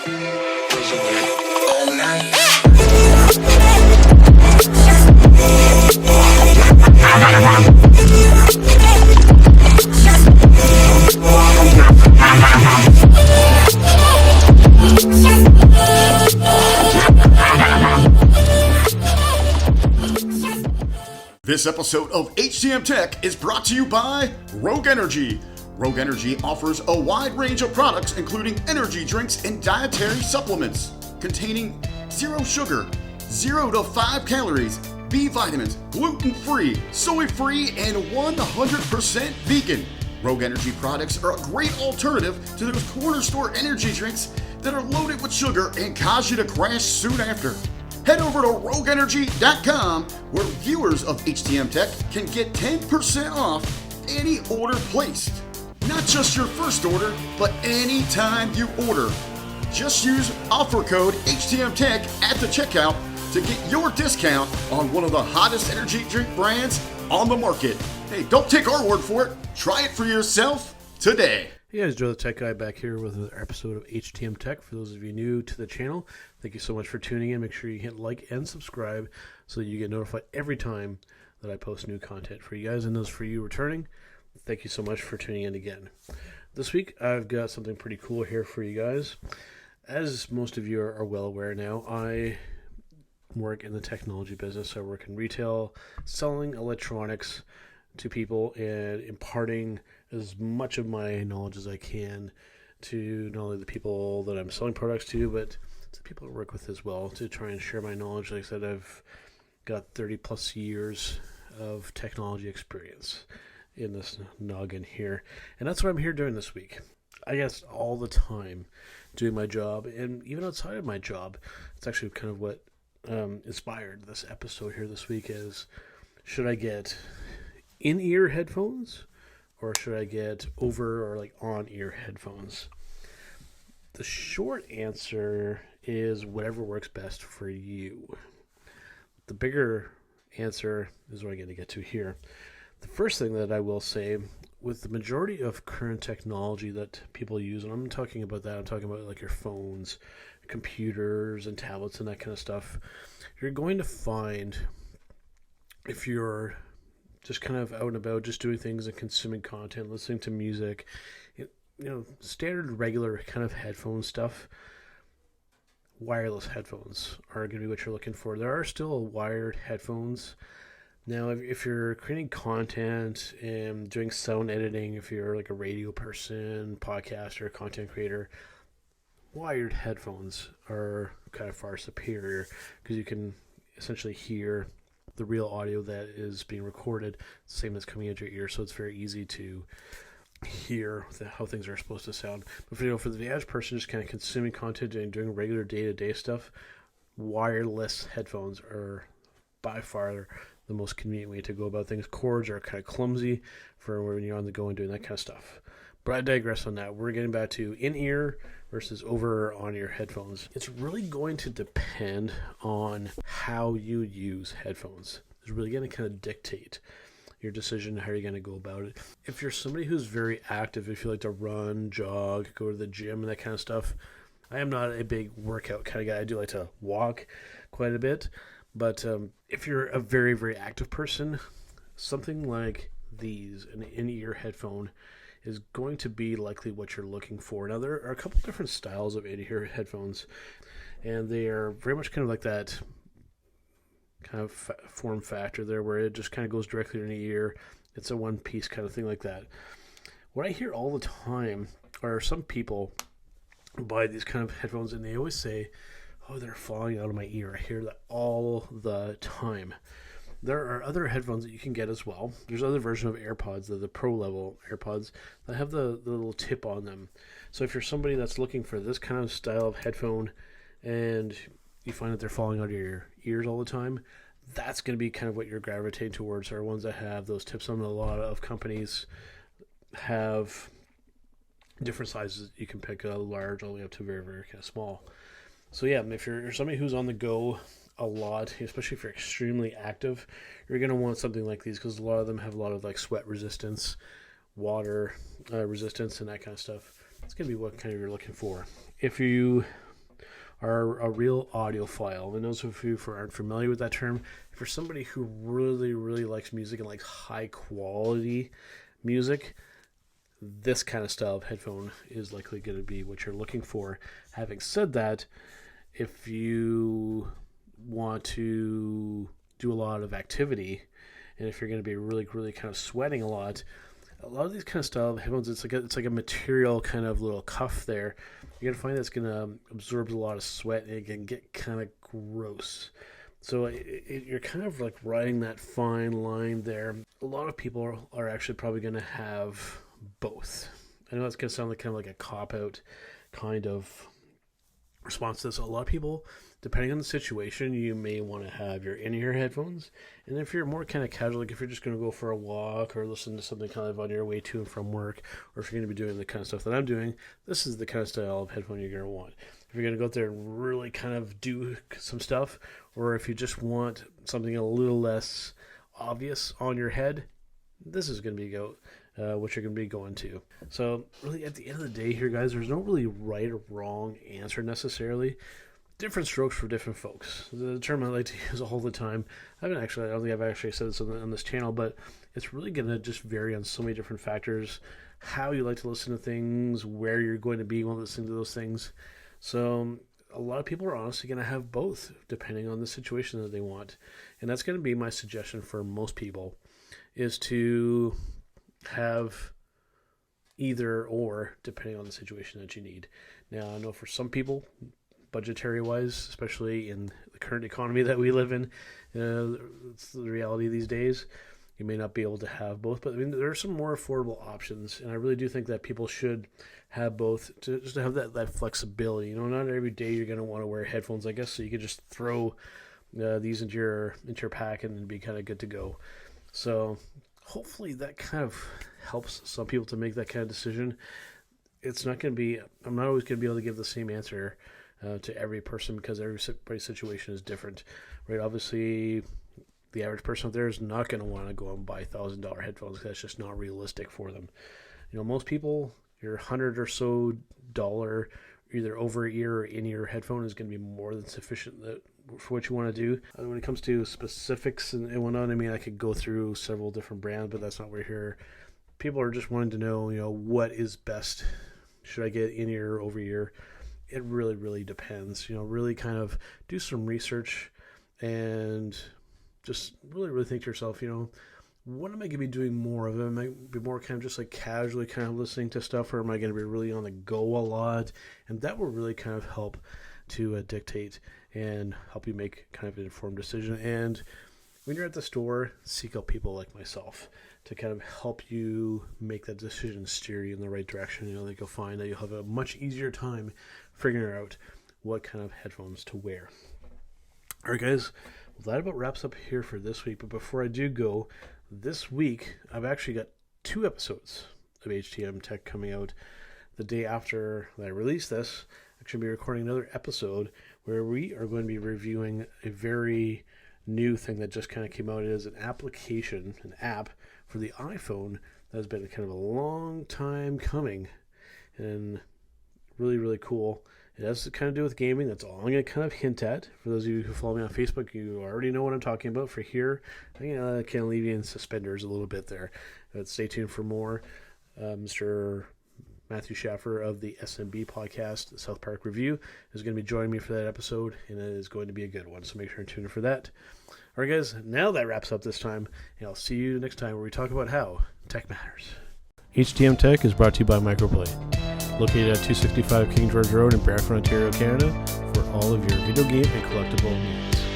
This episode of HTM Tech is brought to you by Rogue Energy. Rogue Energy offers a wide range of products including energy drinks and dietary supplements containing 0 sugar, 0 to 5 calories, B vitamins, gluten-free, soy-free, and 100% vegan. Rogue Energy products are a great alternative to those corner store energy drinks that are loaded with sugar and cause you to crash soon after. Head over to rogueenergy.com where viewers of HTM Tech can get 10% off any order placed. Not just your first order, but any time you order. Just use offer code HTM Tech at the checkout to get your discount on one of the hottest energy drink brands on the market. Hey, don't take our word for it. Try it for yourself today. Hey guys, Joe the Tech Guy back here with another episode of HTM Tech. For those of you new to the channel, thank you so much for tuning in. Make sure you hit like and subscribe so that you get notified every time that I post new content for you guys. And those for you returning, thank you so much for tuning in again. This week, I've got something pretty cool here for you guys. As most of you are well aware now, I work in the technology business. I work in retail, selling electronics to people and imparting as much of my knowledge as I can to not only the people that I'm selling products to, but to the people I work with as well, to try and share my knowledge. Like I said, I've got 30 plus years of technology experience in this noggin here, and that's what I'm here doing this week. I guess all the time doing my job, and even outside of my job, it's actually kind of what inspired this episode here this week is, should I get in-ear headphones or should I get over or like on-ear headphones? The short answer is whatever works best for you. The bigger answer is what I'm going to get to here. The first thing that I will say, with the majority of current technology that people use, and I'm talking about that, I'm talking about like your phones, computers, and tablets and that kind of stuff, you're going to find, if you're just kind of out and about, just doing things and consuming content, listening to music, standard regular kind of headphone stuff, wireless headphones are going to be what you're looking for. There are still wired headphones. Now, if you're creating content and doing sound editing, if you're like a radio person, podcaster, content creator, wired headphones are kind of far superior because you can essentially hear the real audio that is being recorded, same as coming into your ear, so it's very easy to hear how things are supposed to sound. But for the average person just kind of consuming content and doing regular day-to-day stuff, wireless headphones are by far the most convenient way to go about things. Cords are kind of clumsy for when you're on the go and doing that kind of stuff. But I digress on that. We're getting back to in-ear versus over or on-ear headphones. It's really going to depend on how you use headphones. It's really going to kind of dictate your decision, how you're going to go about it. If you're somebody who's very active, if you like to run, jog, go to the gym and that kind of stuff, I am not a big workout kind of guy. I do like to walk quite a bit. But if you're a very, very active person, something like these, an in-ear headphone, is going to be likely what you're looking for. Now, there are a couple different styles of in-ear headphones, and they are very much kind of like that kind of form factor there where it just kind of goes directly in the ear. It's a one-piece kind of thing like that. What I hear all the time are some people buy these kind of headphones, and they always say, oh, they're falling out of my ear. I hear that all the time. There are other headphones that you can get as well. There's other version of AirPods, the pro level AirPods, that have the little tip on them. So if you're somebody that's looking for this kind of style of headphone and you find that they're falling out of your ears all the time, that's going to be kind of what you're gravitating towards, are ones that have those tips on. A lot of companies have different sizes. You can pick a large all the way up to very, very kind of small. So yeah, if you're somebody who's on the go a lot, especially if you're extremely active, you're going to want something like these because a lot of them have a lot of like sweat resistance, water resistance, and that kind of stuff. It's going to be what kind of you're looking for. If you are a real audiophile. And those of you who aren't familiar with that term, if you're somebody who really, really likes music and likes high quality music, this kind of style of headphone is likely going to be what you're looking for. Having said that, if you want to do a lot of activity, and if you're going to be really, really kind of sweating a lot of these kind of style of headphones, it's like a material kind of little cuff there. You're going to find that's going to absorb a lot of sweat, and it can get kind of gross. So you're kind of like riding that fine line there. A lot of people are actually probably going to have both. I know it's going to sound like kind of like a cop-out kind of response to this. A lot of people, depending on the situation, you may want to have your in-ear headphones. And if you're more kind of casual, like if you're just going to go for a walk or listen to something kind of on your way to and from work, or if you're going to be doing the kind of stuff that I'm doing, this is the kind of style of headphone you're going to want. If you're going to go out there and really kind of do some stuff, or if you just want something a little less obvious on your head, this is going to be what you're going to be going to. So really, at the end of the day here, guys, there's no really right or wrong answer necessarily. Different strokes for different folks. The term I like to use all the time, I don't think I've actually said this on this channel, but it's really going to just vary on so many different factors. How you like to listen to things, where you're going to be while listening to those things. So a lot of people are honestly going to have both, depending on the situation that they want. And that's going to be my suggestion for most people, is to have either or, depending on the situation that you need. Now, I know for some people, budgetary wise, especially in the current economy that we live in, it's the reality these days, you may not be able to have both. But I mean, there are some more affordable options, and I really do think that people should have both, just to have that flexibility. You know, not every day you're going to want to wear headphones, I guess, so you could just throw these into your pack and be kind of good to go. So hopefully that kind of helps some people to make that kind of decision. It's not going to be, I'm not always going to be able to give the same answer to every person, because everybody's situation is different, right? Obviously, the average person out there is not going to want to go and buy $1,000 headphones. That's just not realistic for them. You know, most people, your $100 or so either over-ear or in-ear headphone is going to be more than sufficient for what you want to do. When it comes to specifics and whatnot, I mean, I could go through several different brands, but that's not what we're here. People are just wanting to know, you know, what is best. Should I get in-ear or over-ear? It really, really depends. You know, really kind of do some research and just really, really think to yourself, you know, what am I going to be doing more of? Am I going to be more kind of just like casually kind of listening to stuff, or am I going to be really on the go a lot? And that will really kind of help to dictate and help you make kind of an informed decision. And when you're at the store, seek out people like myself to kind of help you make that decision, steer you in the right direction. You know, that you'll find that you'll have a much easier time figuring out what kind of headphones to wear. All right, guys, well, that about wraps up here for this week. But before I do go, this week I've actually got 2 episodes of HTM Tech coming out. The day after I release this, I'm actually be recording another episode where we are going to be reviewing a very new thing that just kind of came out. It is an application, an app for the iPhone that has been kind of a long time coming, and really, really cool. It has to kind of do with gaming. That's all I'm going to kind of hint at. For those of you who follow me on Facebook, you already know what I'm talking about. For here, I kind of leave you in suspenders a little bit there. But stay tuned for more. Mr. Matthew Schaffer of the SMB podcast, the South Park Review, is going to be joining me for that episode, and it is going to be a good one. So make sure and tune in for that. All right, guys, now that wraps up this time, and I'll see you next time where we talk about how tech matters. HTM Tech is brought to you by Microplay, located at 265 King George Road in Brantford, Ontario, Canada, for all of your video game and collectible needs.